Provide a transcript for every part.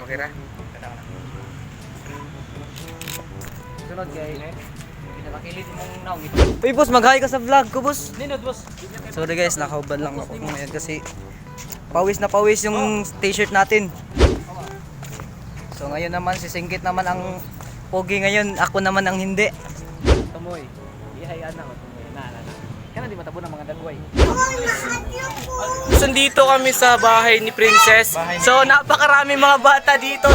Okay ra? Sunod kay pinakakilid mong naong ito. Uy boss, mag-hi ka sa vlog ko boss. Ninod boss. Sorry guys, nakahubad lang ako ngayon kasi pawis na pawis yung t-shirt natin. So ngayon naman si Singkit naman ang pogi ngayon, ako naman ang hindi. Tumoy. Ihayaan na tumoy na. Kana di matabo ng mga dagway. Nandito kami sa bahay ni Princess. So napakarami mga bata dito.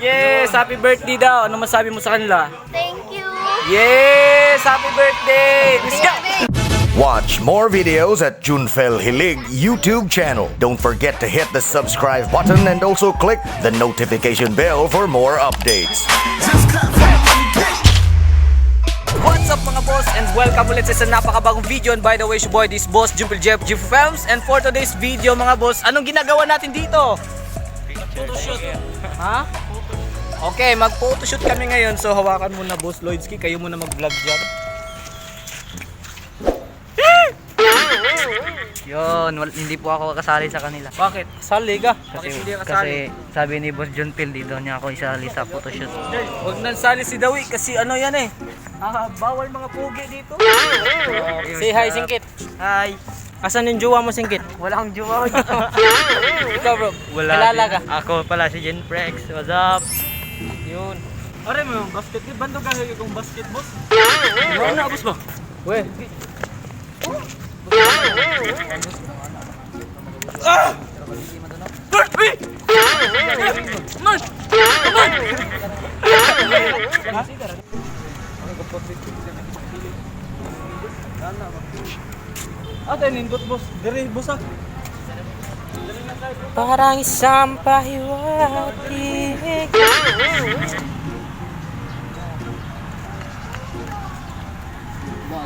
Yes, happy birthday daw. Ano masabi mo sa kanila? Thank you. Yes, happy birthday. Let's go. Watch more videos at Junfel Hilig YouTube channel. Don't forget to hit the subscribe button and also click the notification bell for more updates. What's up mga boss and welcome ulit sa isang napakabagong video. And by the way, your boy, this boss Junfel Jeff Films. And for today's video mga boss, anong ginagawa natin dito? Photoshoot. Ha? Okay, mag-photoshoot kami ngayon. So hawakan muna boss Lloydski, kayo muna mag-vlog dyan. Yun, hindi po ako kasali sa kanila. Bakit? Sali ka? Bakit Kasi, hindi ka kasi kasali? sabi ni Boss John Phil, dito niya ako isali sa photoshoot. Huwag nang sali si Dawi kasi ano yan eh. Bawal mga pugi dito. Say hi Singkit. Hi! Asan yung jowa mo Singkit? Wala akong jowa. Ikaw bro. Wala. Kilala ka? Ako pala si Jen Prex. What's up? Yun. Are mo yung basket, di bando ka yung basket boss? Ano na boss mo? We. Ate, nindot boss. Dere, boss ah. Parang isang pahiwatig.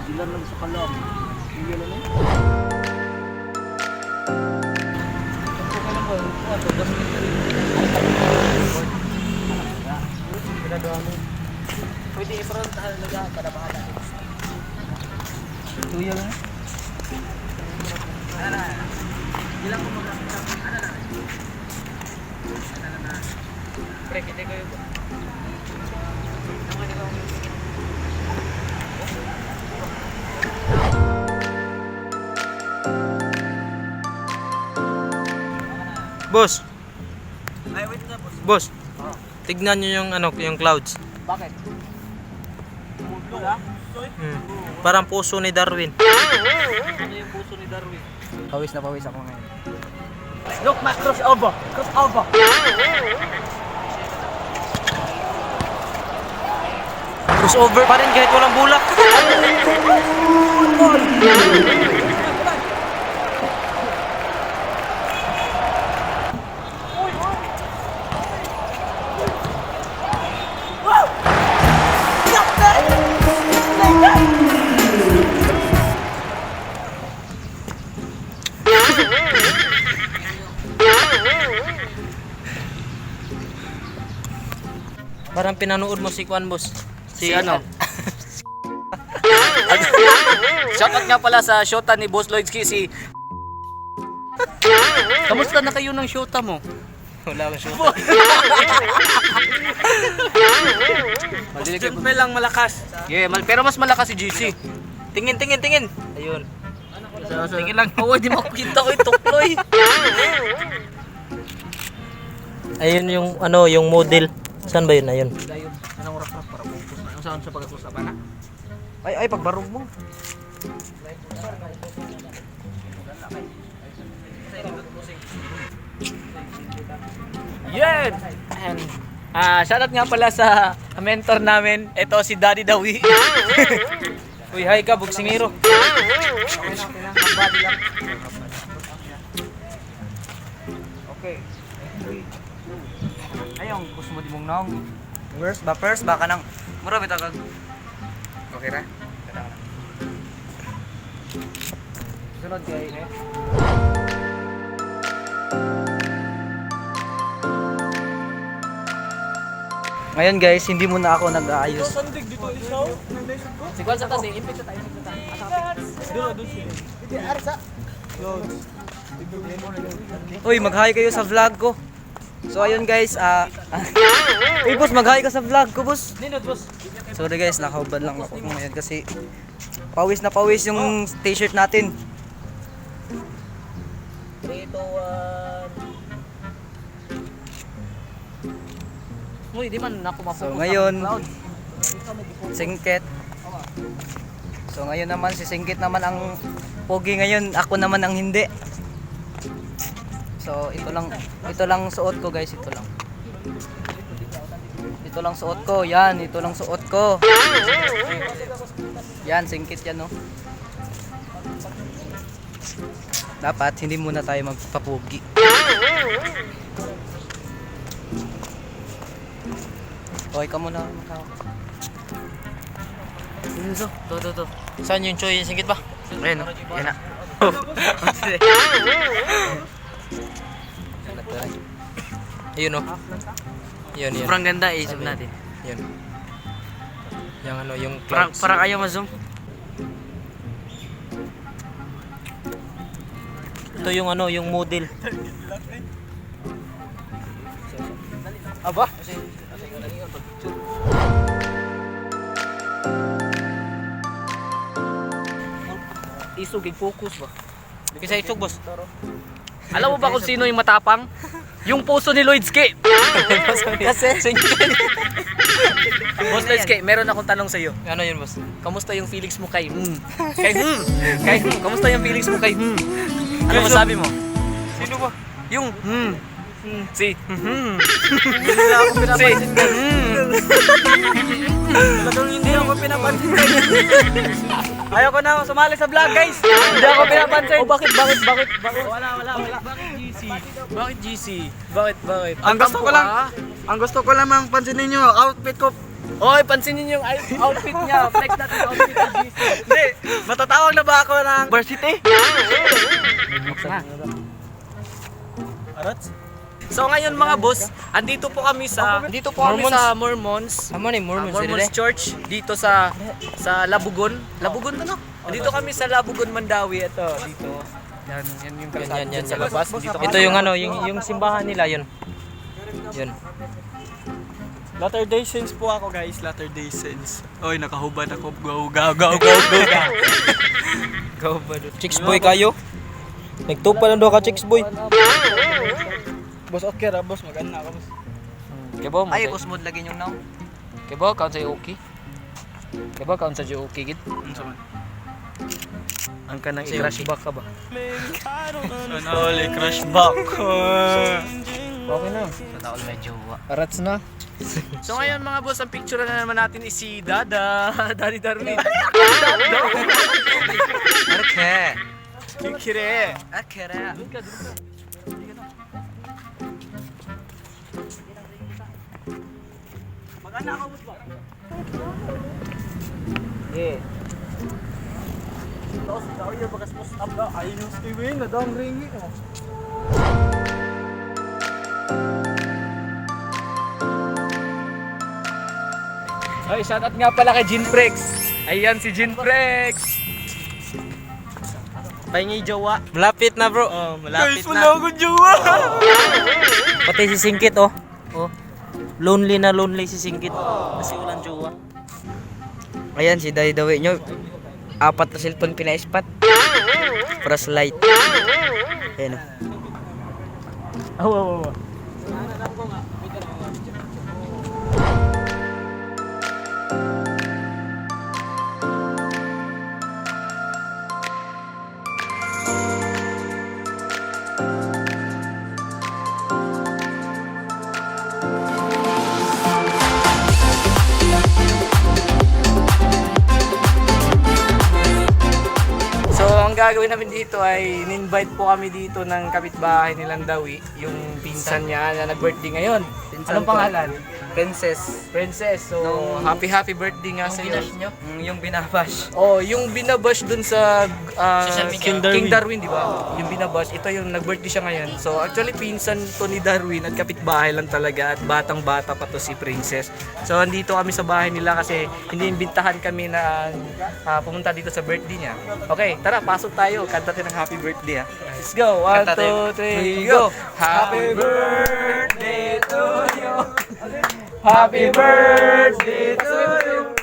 Dilan lang sa kalam. Iyan na. Pwede i-front talaga para bahala. Tuyo lang. Ilang mo magkakita? Ano na? Pre, kita ko yun. Boss, Ay, wait na boss. boss. Tignan niyo yung ano, yung clouds. Bakit? Parang puso ni Darwin. Ano yung puso ni Darwin? Pawis na pawis ako ngayon. Look, Mac, cross over. Cross over. Crossover pa rin kahit walang bulak. Parang pinanood mo si Kwan boss. Si ano? Shoutout nga pala sa shota ni Boss Lloydski si. Kamusta na kayo ng shota mo? Wala akong shota. Junpe lang malakas. Yeah, pero mas malakas si GC. Tingin. Ayun. Tingin lang. Oo, di makita ko itukloy. Ayun yung ano, yung model. Saan ba yun? Ayun. Anong oras na para focus na? Ang saan sa pagkasusapan na? Ay, pagbarog mo. Yan! And, shoutout nga pala sa mentor namin. Ito si Daddy Dawi. Uy, hi ka, buksingiro. Okay. Ayong, gusto mo di mong naong. First, baka nang mura bitaw kag. Okay ra? Sunod kay Ngayon guys, hindi muna ako nag-aayos. Si Kwan sa taas, impit sa tayo. Uy, mag-hi kayo sa vlog ko. So ayun guys, uy boss, mag-hi ka sa vlog ko, boss. Sorry guys, nakahubad lang ako ngayon kasi pawis na pawis yung t-shirt natin. 3, 2, 1. Uy, di man ako mapokus. So ngayon, Singkit. So ngayon naman si Singkit naman ang pogi ngayon, ako naman ang hindi. So ito lang suot ko guys, ito lang. Ito lang suot ko, yan, ito lang suot ko. Yan, Singkit yan, no. Dapat hindi muna tayo magpapugi. Okay ka muna. To. Saan yung choy? Singkit ba? Ayun, yan na. Ayun o. Yun. Sobrang ganda i-zoom natin. Yun. Yung ano, yung Parang ayaw ma-zoom. ito yung ano, yung model. Aba? Isugig focus ba? Kisa isug, boss. Alam mo ba kung sino yung matapang? Yung puso ni Lloydski. Kasi Boss Lloydski, meron akong tanong sa iyo. Ano yun, boss? Kamusta yung feelings mo kay Kamusta yung feelings mo kay Ano masabi mo? Sino ba? Yung si Hindi na ako pinapansin. Talagang hindi ako pinapansin. Ayaw ko na sumali sa vlog, guys. Hindi ako pinapansin. Oh, bakit? Wala. Bakit GC? Bakit? Ang gusto ko lamang pansinin nyo, outfit ko. Oy, pansinin yung outfit niya. Flex natin yung outfit ni GC. Hindi, matatawag na ba ako ng varsity? So ngayon mga boss, andito po kami sa Mormons. Mormons Church dito sa Labugon. Labugon to, no? Andito kami sa Labugon, Mandawi. Ito dito. Yan yung kalsada yan, sa labas. Dito Ito yung ano, yung simbahan nila, yun. Yun. Latter-day Saints po ako, guys. Latter-day Saints. Oy, nakahubad ako. Go. Chicks boy kayo? Nagtupa lang daw ka, chicks boy. Boss, okay ra, boss. Maganda ako, boss. Kebo mo. Ay, usmod lagi yung now. Kebo count sa okay. Kebo count sa okay gid. Ang kanang i-crash back ka ba? Sana all crush back. Okay na. Sa taon medyo Arats na. So ngayon mga boss, ang picture na naman natin is si Daddy Darwin. Okay. Kikire. Akira. Yeah. Ayun si Wayne, nadang ringi. Ay, shoutout nga pala kay Jinprex. Ayan si Jinprex. Pahingi jowa. Malapit na, bro. Oh, malapit Guys, wala akong jowa. Pati si Singkit, oh. Oh. Lonely si Singkit. Kasi walang jowa. Ayan, si Daddy Dawi nyo. 4 na cellphone pina-spot. Para slide. Ayan o. Gagawin namin dito ay in-invite po kami dito ng kapitbahay nilang Dawi, yung pinsan niya na nag-birthday ngayon. Anong pangalan? Princess. Princess. So, happy birthday nga sa iyo. Yung binabash. Oh, yung binabash dun sa King King Darwin, di ba? Yung binabash, ito yung nag-birthday siya ngayon. So, actually, pinsan to ni Darwin at kapitbahay lang talaga at batang-bata pa to si Princess. So, andito kami sa bahay nila kasi hindi imbitahan kami na pumunta dito sa birthday niya. Okay, tara, pasok tayo. Kanta tayo ng happy birthday, ha. Let's go. 1, 2, 3, go! Happy birthday to you. Happy birthday to you.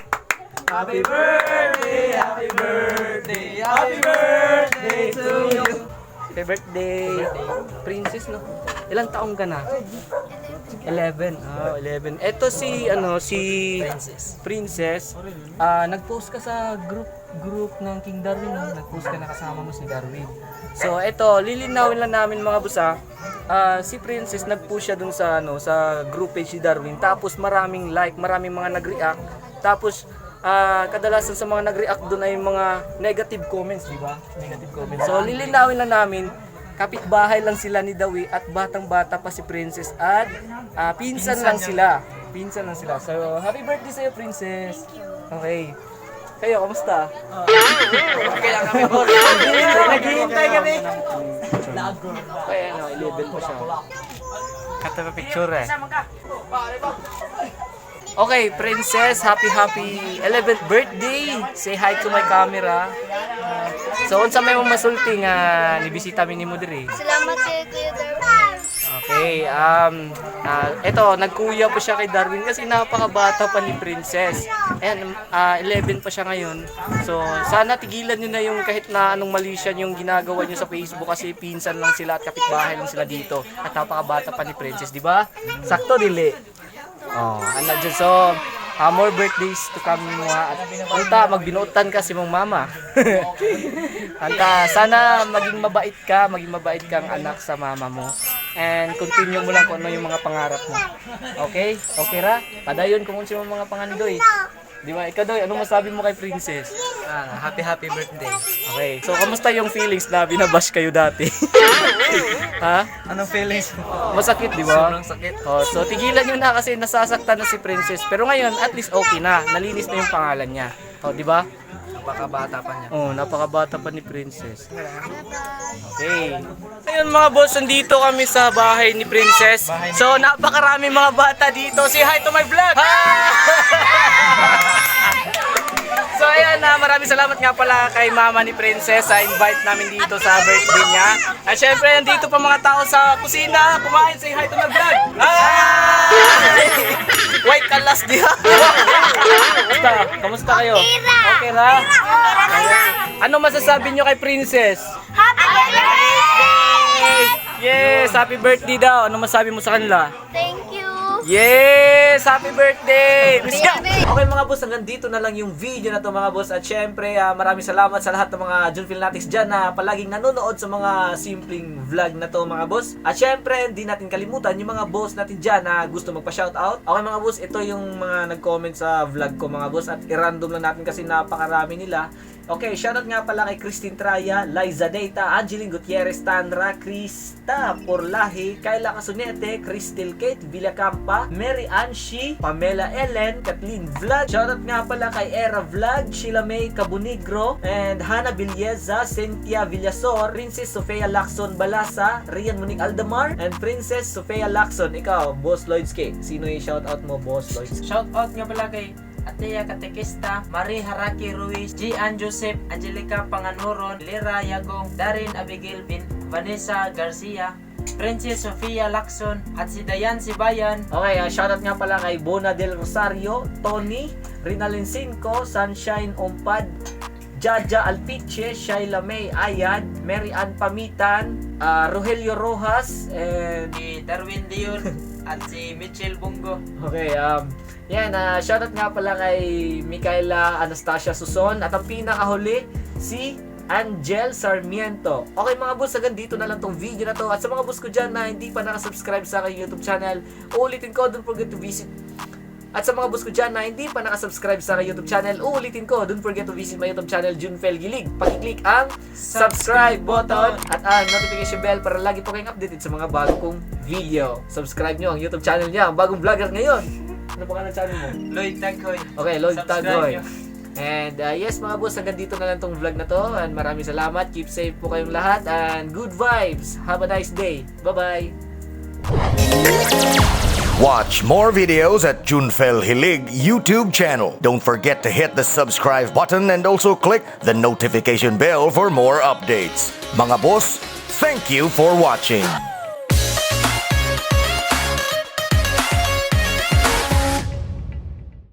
Happy birthday, happy birthday, happy birthday to you. Happy birthday, Princess, no? Ilang taong ka na? 11. Oh, 11. Ito si Princess. Nag-post ka sa group ng King Darwin, no? Nag-post ka na kasama mo si Darwin. So, ito, lilinawin lang namin mga busa. Si Princess nag-post siya dun sa sa group page ni Darwin. Tapos maraming like, maraming mga nag-react. Tapos kadalasan sa mga nag-react doon ay mga negative comments, di ba? Negative comments. So lilinawin lang namin, kapitbahay lang sila ni Dawi at batang-bata pa si Princess at pinsan lang sila. Pinsan lang sila. So happy birthday sa iyo, Princess. Okay. Kayo, kamusta? Okay lang kami, boss. Naghihintay kami. Kaya 11 pa siya. Kata pa picture eh. Okay, Princess, happy 11th birthday. Say hi to my camera. So, unsa may mong masulti nga nibisita mi nimo diri? Salamat kay Kuya Darwin. Okay, eto, nagkuya po siya kay Darwin kasi napakabata pa ni Princess. Ayan, 11 pa siya ngayon. So, sana tigilan nyo na yung kahit na anong mali siya yung ginagawa nyo sa Facebook kasi pinsan lang sila at kapitbahay lang sila dito. At napakabata pa ni Princess, di ba? Sakto, dili. Oh, ano dyan. So, more birthdays to come mo ha. At anta, magbinuotan ka si mong mama. Anta, sana maging mabait kang anak sa mama mo. And continue mo lang kung ano yung mga pangarap mo. Okay? Okay ra? Padayon kung ano yung mga pangandoy. Di ba? Ikaw Doy, anong masabi mo kay Princess? Happy birthday. Okay. So, kamusta yung feelings na binabash kayo dati? Ha? Anong feelings? Masakit, di ba? Sobrang sakit. Oh, so tigilan nyo na kasi nasasaktan na si Princess. Pero ngayon, at least okay na. Nalinis na yung pangalan niya. Oh, di ba? Napakabata pa niya. Oh, napakabata pa ni Princess. Okay. Ayun mga boss, nandito kami sa bahay ni Princess. So, napakarami mga bata dito. Say hi to my vlog! So ayan, maraming salamat nga pala kay mama ni Princess sa invite namin dito sa birthday niya. At syempre, nandito pa mga tao sa kusina. Kumain, say hi to my vlog! White kalas diha. Kamusta kayo? Okay ra? Ano masasabi nyo kay Princess? Happy birthday! Yes! Happy birthday daw. Ano masabi mo sa kanila? Thank you. Yes! Happy birthday! Let's go! Baby. Okay mga boss, hanggang dito na lang yung video na to mga boss. At syempre, maraming salamat sa lahat ng mga Junfil Natics dyan na palaging nanonood sa mga simpleng vlog na to mga boss. At syempre, hindi natin kalimutan yung mga boss natin dyan na gusto magpa-shoutout. Okay mga boss, ito yung mga nag-comment sa vlog ko mga boss. At i-random lang natin kasi napakarami nila. Okay, shoutout nga pala kay Christine Traya, Liza Data, Angeline Gutierrez, Tandra, Krista Porlahi, Kayla Casunete, Crystal Kate Villacampa, Mary Anshi, Pamela Ellen, Kathleen Vlog. Shoutout nga pala kay Era Vlog, Sheila May Cabunigro, and Hannah Villeza, Cynthia Villasor, Princess Sofia Lacson Balasa, Rian Monique Aldamar, and Princess Sofia Lacson. Ikaw, Boss Lloyds K. Sino yung shoutout mo, Boss Lloyds? Shoutout nga pala kay Atea Katekista, Marie Haraki Ruiz, Gian Joseph, Angelica Panganuron, Lira Yagong, Darin Abigail Vanessa Garcia, Princess Sofia Lacson, at si Dayan Sibayan. Okay, shoutout nga pala kay Bona Del Rosario, Tony, Rinalyn Cinco, Sunshine Ompad, Jaja Alpiche, Shaila May Ayad, Mary Ann Pamitan, Rogelio Rojas, and Si Darwin Leon at si Mitchell Bungo. okay, yan, shoutout nga pala kay Micaela Anastasia Suson at ang pinakahuli si Angel Sarmiento. Okay mga boss, hanggang dito na lang tong video na to. At sa mga boss ko dyan na hindi pa nakasubscribe sa aking YouTube channel, uulitin ko, don't forget to visit. At sa mga boss ko dyan na hindi pa nakasubscribe sa aking YouTube channel, uulitin ko, don't forget to visit my YouTube channel, Junfel Gilig. Pakiclick ang subscribe button at ang notification bell para lagi po kayong updated sa mga bagong video. Subscribe nyo ang YouTube channel niya, ang bagong vlogger ngayon. Ano pangalan ng channel mo? Lloyd Taghoy. Okay, Lloyd Subscribe Tagoy. nyo. And yes mga boss, hanggang dito na lang tong vlog na to. And maraming salamat. Keep safe po kayong lahat. And good vibes. Have a nice day. Bye-bye. Watch more videos at Junfel Hilig YouTube channel. Don't forget to hit the subscribe button and also click the notification bell for more updates. Mga boss, thank you for watching.